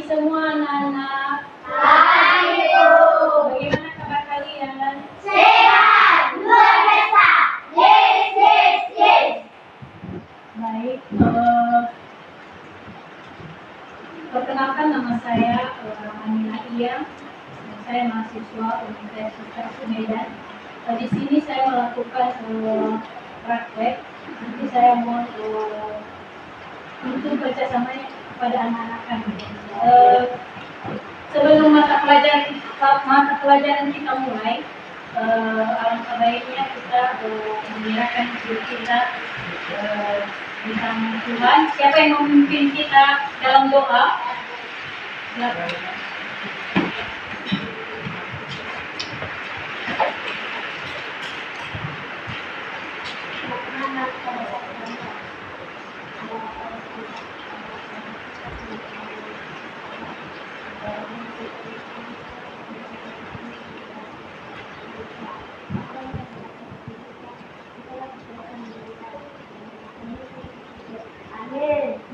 semua anak-anak. Baik. Bagaimana kabar kalian? Sehat, luar biasa. Yes, yes, yes. Baik. Perkenalkan, nama saya Amina Iya. Saya mahasiswa Universitas Medan. Di sini saya melakukan praktek. Nanti saya mau untuk kerjasamanya kepada anak-anak kami. Sebelum mata pelajaran kita mulai, alangkah baiknya kita menyerahkan diri kita tentang Tuhan. Siapa yang memimpin kita dalam doa? Silakan.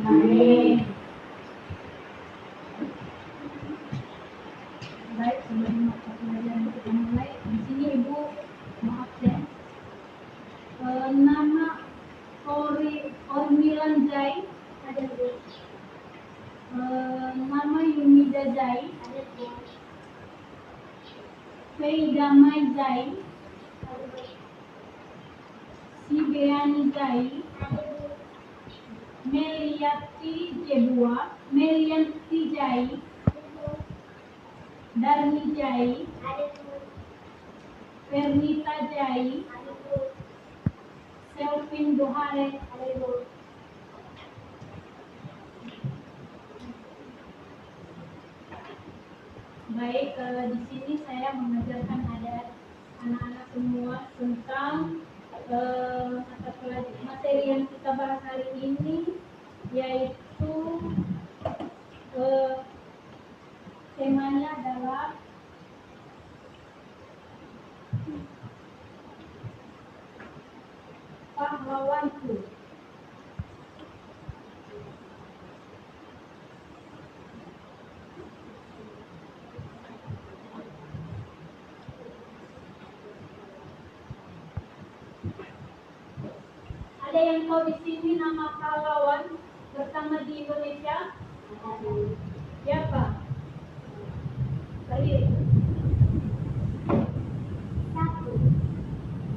Amin. Baik, sebelum mata pelajaran kita mulai, di sini Ibu maaf ya. Nama Ormilan Zai ada Bu. Nama Yumida Zai ada Bu. Fei Damai Zai ada Bu. Sibeani Zai ada Bu. Melianti Jai, Darmi Jai, Pernita Jai, Selvin Dohare. Baik, di sini saya mengajarkan ada anak-anak semua tentang materi yang kita bahas hari ini, yaitu temanya adalah pahlawanku. Ada yang tahu di sini nama pahlawan pertama di Indonesia? Siapa? Tadi. 1.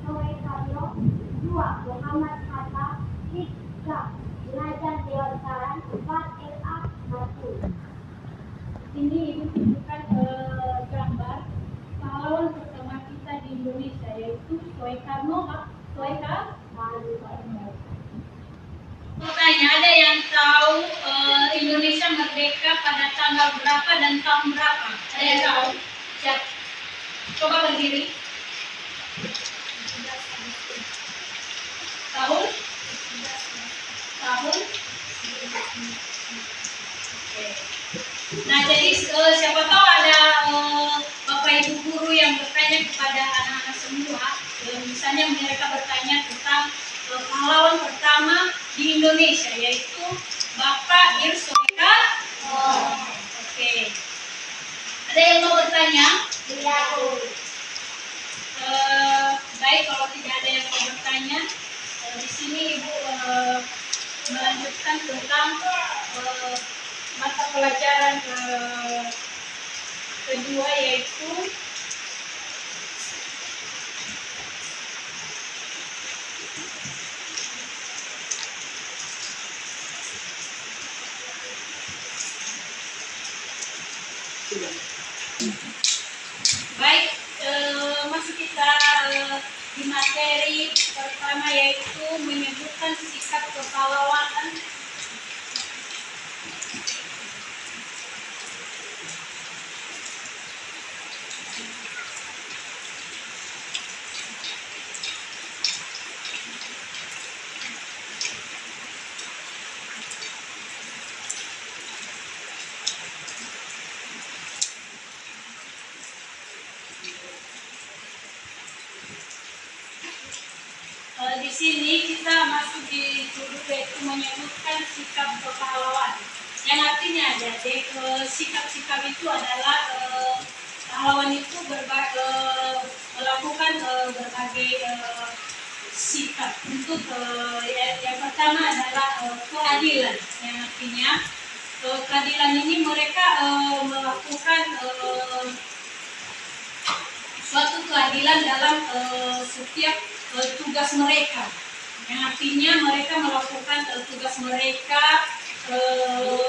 Soekarno. 2. Muhammad Hatta. 3. Belajar Dewasaran. 4. R.A. Martin. Ini Ibu tunjukkan gambar pahlawan pertama kita di Indonesia, yaitu Soekarno. Makanya ada yang tahu Indonesia merdeka pada tanggal berapa dan tahun berapa? Ada yang tahu? Siap. Coba berdiri. Tahun? Oke. Nah, jadi siapa tahu ada Bapak Ibu guru yang bertanya kepada anak-anak semua, misalnya mereka bertanya tentang pahlawan pertama di Indonesia, yaitu Bapak Soekarno. Oke. Ada yang mau bertanya? Iya, Bu. Baik, kalau tidak ada yang mau bertanya, di sini Ibu melanjutkan tentang mata pelajaran kedua, yaitu baik, masuk kita di materi pertama, yaitu menyebutkan sikap kepahlawanan. Di sini kita masuk di judul, yaitu menyebutkan sikap kepahlawan. yang artinya adik-adik sikap-sikap itu adalah pahlawan itu melakukan berbagai sikap untuk yang pertama adalah keadilan, yang artinya keadilan ini mereka melakukan suatu keadilan dalam setiap tugas mereka, yang artinya mereka melakukan tugas mereka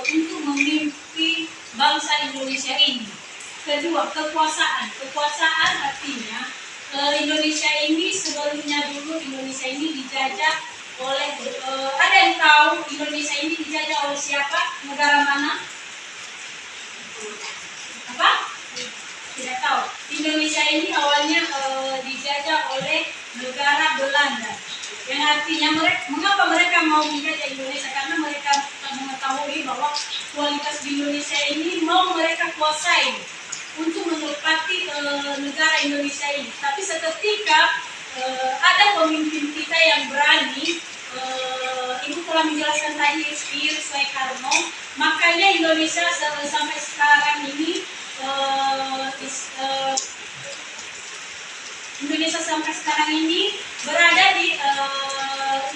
untuk memimpin bangsa Indonesia ini. Kedua, kekuasaan. Kekuasaan artinya Indonesia ini sebelumnya dulu Indonesia ini dijajah oleh ada yang tahu Indonesia ini dijajah oleh siapa? Negara mana? Apa? Tidak tahu. Indonesia ini awalnya dijajah oleh negara Belanda. Yang artinya mengapa mereka mau menjajah Indonesia? Karena mereka mengetahui bahwa kualitas di Indonesia ini mau mereka kuasai untuk menempati negara Indonesia ini. Tapi seketika ada pemimpin kita yang berani, Ibu telah menjelaskan tadi Soekarno, makanya Indonesia sampai sekarang ini Indonesia sampai sekarang ini berada di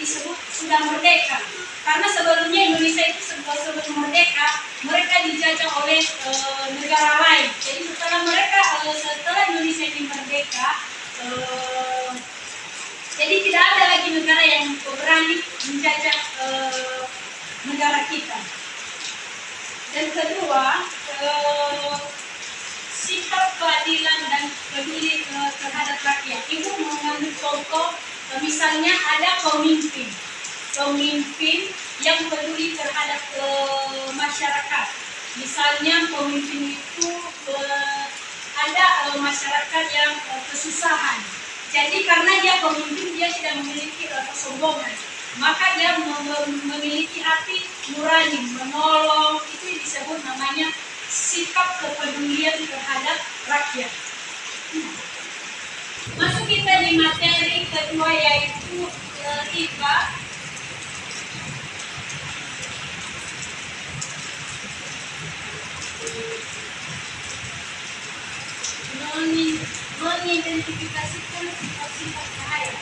disebut sudah merdeka. Karena sebelumnya Indonesia itu sebelum merdeka mereka dijajah oleh negara lain. Jadi setelah Indonesia ini merdeka, jadi tidak ada lagi negara yang berani menjajah negara kita. Dan kedua, sikap keadilan dan peduli terhadap rakyat. Ibu mengambil contoh, misalnya ada pemimpin yang peduli terhadap masyarakat. Misalnya pemimpin itu ada masyarakat yang kesusahan. Jadi karena dia pemimpin, dia tidak memiliki kesombongan, maka dia memiliki hati nurani, menolong. Itu disebut namanya sikap kepedulian terhadap rakyat. Masuk kita di materi kedua, yaitu IPA. Mengidentifikasikan sifat-sifat cahaya.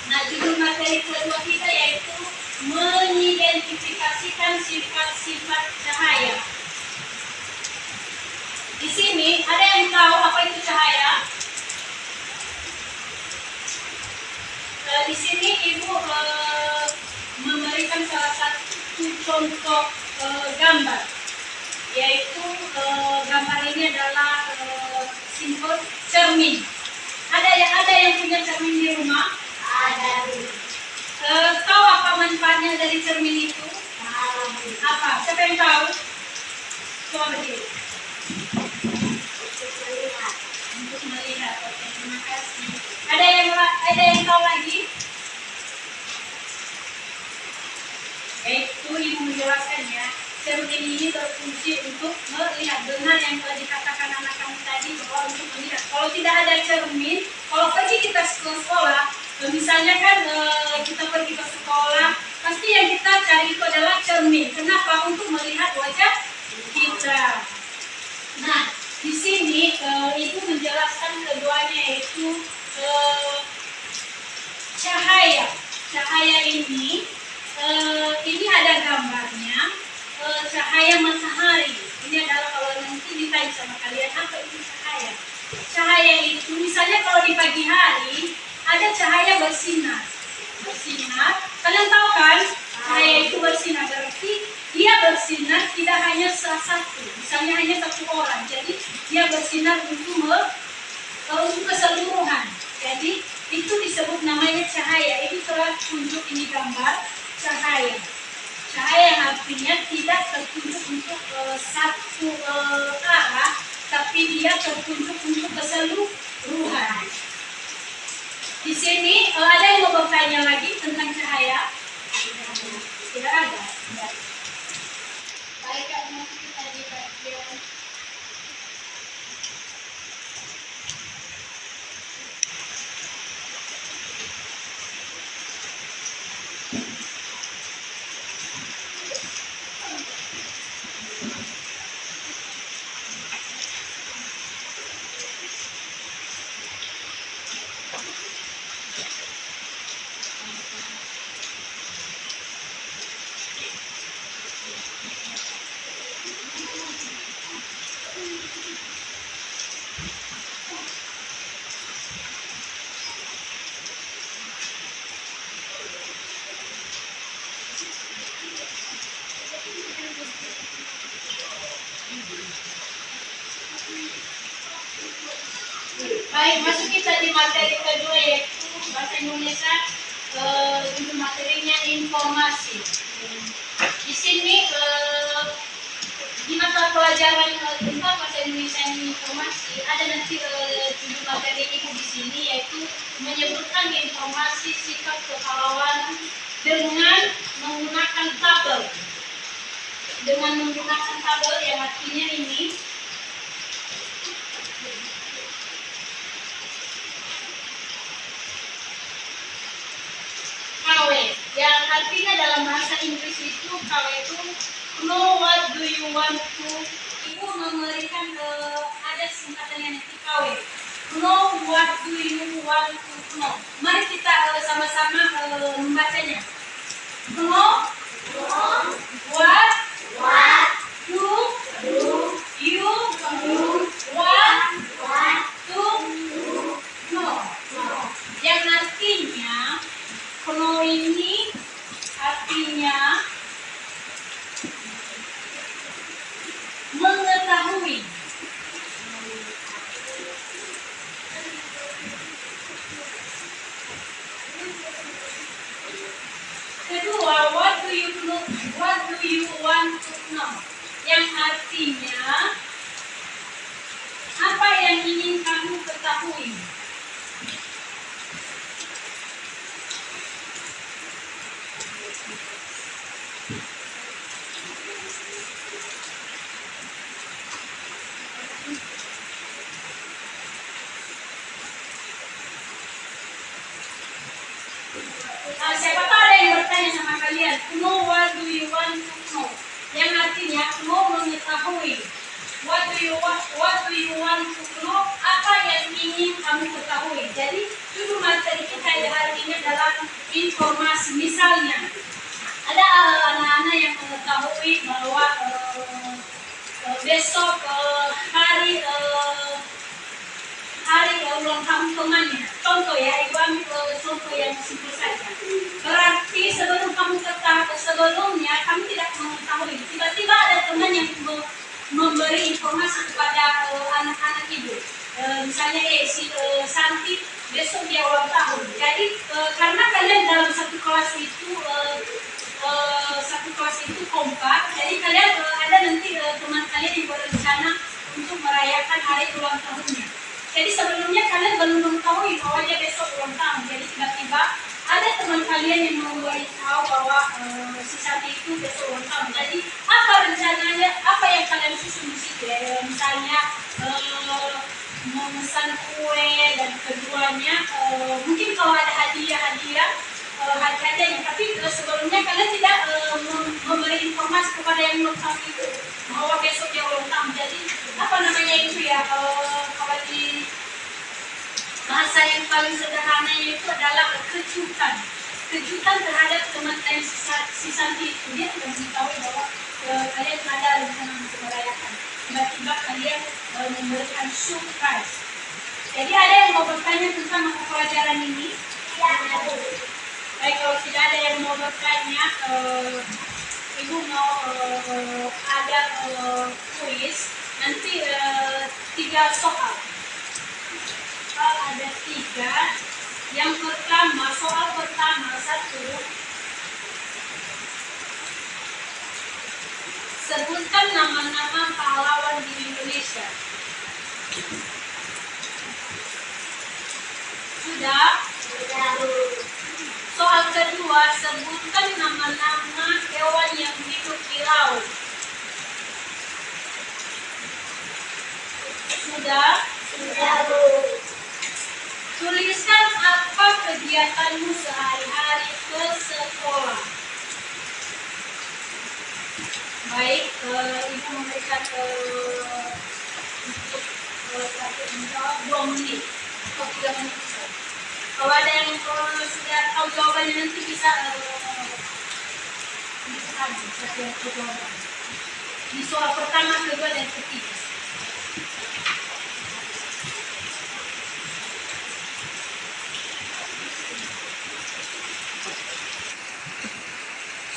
Nah, judul materi kedua kita yaitu mengidentifikasikan sifat-sifat cahaya. Di sini ada yang tahu apa itu cahaya? Di sini Ibu memberikan salah satu contoh gambar, yaitu gambar ini adalah simbol cermin. Ada yang punya cermin di rumah? Ada. Tahu apa manfaatnya dari cermin itu? Apa? Siapa yang tahu? Coba berdiri. Untuk melihat. Oke, terima kasih. Ada yang tahu lagi? Itu Ibu menjelaskan ya. Cermin ini berfungsi untuk melihat. Benar yang telah dikatakan anak kami tadi, bahwa untuk melihat. Kalau tidak ada cermin, kalau pergi kita ke sekolah, misalnya kan kita pergi ke sekolah, pasti yang kita cari itu adalah cermin. Kenapa? Untuk melihat wajah kita. Nah, di sini Ibu menjelaskan keduanya, yaitu cahaya. Cahaya ini ada gambarnya, cahaya matahari. Ini adalah kalau nanti ditanya sama kalian apa itu cahaya. Cahaya itu misalnya kalau di pagi hari ada cahaya bersinar. Kalian tahu kan? Cahaya itu bersinar, berarti dia bersinar tidak hanya salah satu, misalnya hanya satu orang. Jadi dia bersinar untuk keseluruhan. Jadi itu disebut namanya cahaya. Ini telah tunjuk ini gambar cahaya. Cahaya yang artinya tidak tertunjuk untuk satu arah, tapi dia tertunjuk untuk ruhani. Di sini ada yang mau bertanya lagi tentang cahaya? Tidak ada. Baik, karena kita di bagian baik, masuk kita di materi kedua yaitu bahasa Indonesia. Judul materinya informasi. Di sini di mata pelajaran tentang bahasa Indonesia informasi ada nanti judul materi ibu di sini yaitu menyebutkan informasi sifat kepahlawanan dengan menggunakan tabel. Dengan menggunakan tabel yang artinya ini KW, yang artinya dalam bahasa Inggris itu KW itu know what do you want to. Ibu memberikan ada singkatannya nanti KW. Know what do you want to know. Mari kita sama-sama membacanya. Know what do you want to know. Yang artinya know ini artinya mengetahui. Kedua, what do you want to know? Yang artinya apa yang ingin kamu ketahui. Siapa tahu ada yang bertanya sama kalian, know what do you want to know? Yang artinya know mengetahui. What do you want to know? Apa yang ingin kamu ketahui? Jadi judul materi kita hari ini adalah informasi. Misalnya ada anak-anak yang mengetahui bahwa besok hari ulang tahun temannya. Contoh ya, ibu ambil contoh yang simpel saja. Berarti sebelumnya kami tidak mengetahui. Tiba-tiba ada teman yang memberi informasi kepada anak-anak ibu. Misalnya si Santi besok dia ulang tahun. Jadi karena kalian dalam satu kelas itu kompak, jadi kalian ada nanti teman kalian yang berencana untuk merayakan hari ulang tahunnya. Jadi sebelumnya kalian belum mengetahui bahwa dia besok ulang tahun. Jadi tiba-tiba ada teman kalian yang memberitahu bahwa si Santi itu besok ulang tahun. Jadi apa rencananya? Apa yang kalian susun di situ ya? Misalnya memesan kue dan keduanya. Mungkin kalau ada hadiahnya. Tapi sebelumnya kalian tidak memberi informasi kepada yang ulang tahun itu bahwa besok dia ulang tahun. Jadi apa namanya itu ya? Kalau di bahasa yang paling sederhana itu adalah kejutan terhadap teman kalian si Santi itu. Dia tidak mengetahui bahwa kalian ada rencana untuk merayakan. Tiba-tiba kalian memberikan surprise. Jadi ada yang mau bertanya tentang mata pelajaran ini? Tidak. Baik, kalau tidak ada yang mau bertanya, ibu mau ada kuis. Nanti 3 soal. Ada 3. Yang pertama, soal pertama 1. Sebutkan nama-nama pahlawan di Indonesia. kedua, sebutkan nama-nama hewan yang hidup di laut. Sudah? Sudah, Bu. Tuliskan apa kegiatanmu sehari-hari ke sekolah. Baik, Ibu memberikan untuk menjawab 2 menit atau 3 menit. Kalau ada yang sudah tahu jawabannya nanti bisa tadi setiap jawaban. Di soal pertama, kedua, dan ketiga.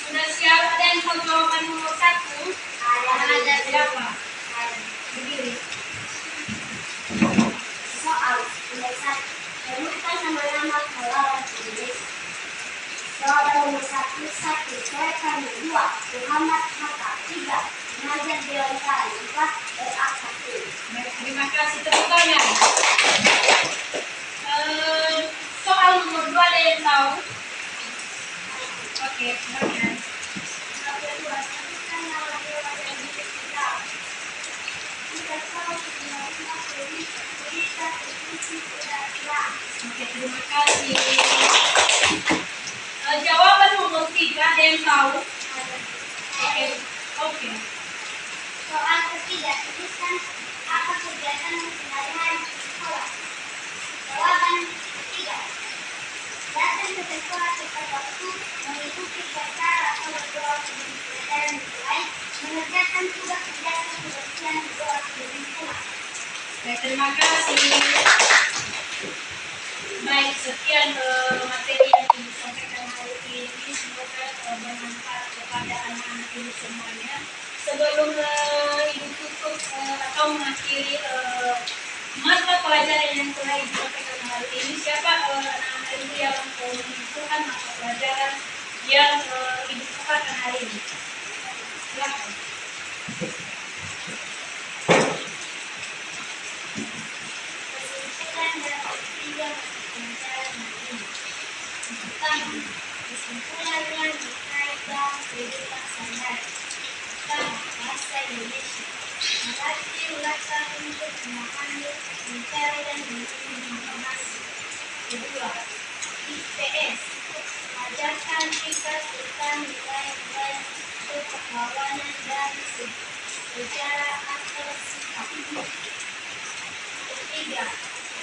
Sudah siap? Ada yang tahu jawaban nomor 1? Ada berapa? Berdiri. Soal nomor 1. Sebutkan nama-nama hewan jenis. Soal nomor 1. Soekarno. 2. Muhammad Hatta. 3. Nazar Dewantara. 4. R.A. Kartini. Baik, terima kasih. Tepuk tangan. Soal nomor 2 ada yang tahu? Oke, silakan. Soal kedua. Sebutkan nama hewan yang hidup di laut. Kita tahu sebenarnya berita televisi sudah hilang. Oke, terima kasih. Jawaban nomor 3 ada yang tahu? Oke, oke. Soal ketiga, tuliskan apa kegiatan sehari-hari di sekolah. Jawaban ketiga, datang ke sekolah tepat waktu, mengikuti upacara atau berdoa sebelum pelajaran dimulai, mengerjakan tugas kegiatan kebersihan berdoa sebelum pulang. Baik, terima kasih. Baik, sekian materi yang Ibu sampaikan hari ini. Semoga bermanfaat kepada anak-anak Ibu semuanya. Sebelum Ibu tutup atau mengakhiri mata pelajaran yang telah Ibu sampaikan hari ini, siapa anak-anak Ibu yang membutuhkan mata pelajaran yang Ibu sampaikan hari ini? Silakan. Kesimpulan dari tiga pelajaran hari ini. Pertama, kesimpulan yang terkait dalam kehidupan sehari-hari. Pertama, bahasa Indonesia. Melatih ulatan untuk memahami, mencari dan mengirim informasi. Kedua, IPS. Mengajarkan kita tentang nilai-nilai kepahlawanan dan sejarah atau sikap. Ketiga,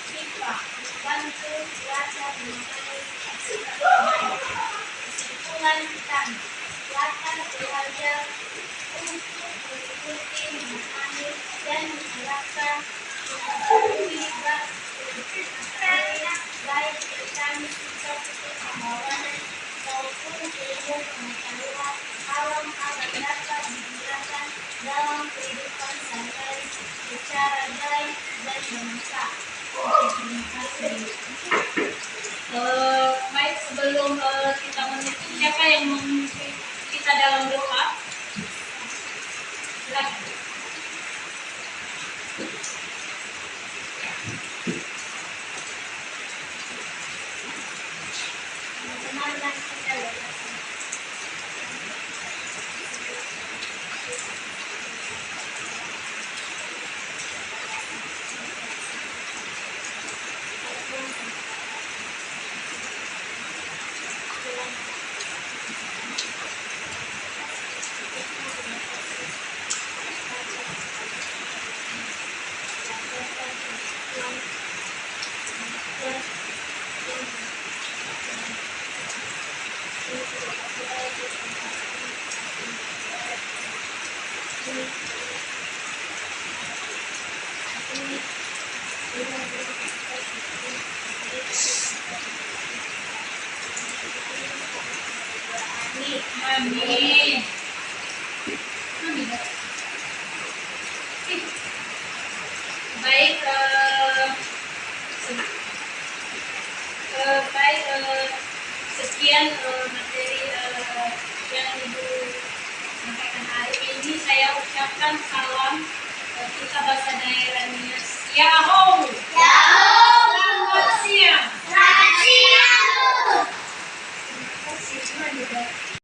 IPA. Bantu belajar memahami sikap lain. Kesimpulan pertama, belajar belajar untuk mengikuti, memahami, dan menerapkan mengetahui baik tentang sikap kepahlawanan maupun ilmu pengetahuan hal-hal yang dapat digunakan dalam kehidupan sehari-hari secara baik dan bermanfaat. Terima kasih. Baik, sebelum kita menutup, siapa yang memimpin kita dalam doa? Silakan. Teman-teman kita berdoa. Amin. Amin. Baik, sekian materi yang Ibu sampaikan hari ini. Saya ucapkan salam kita bahasa daerahnya Siahom.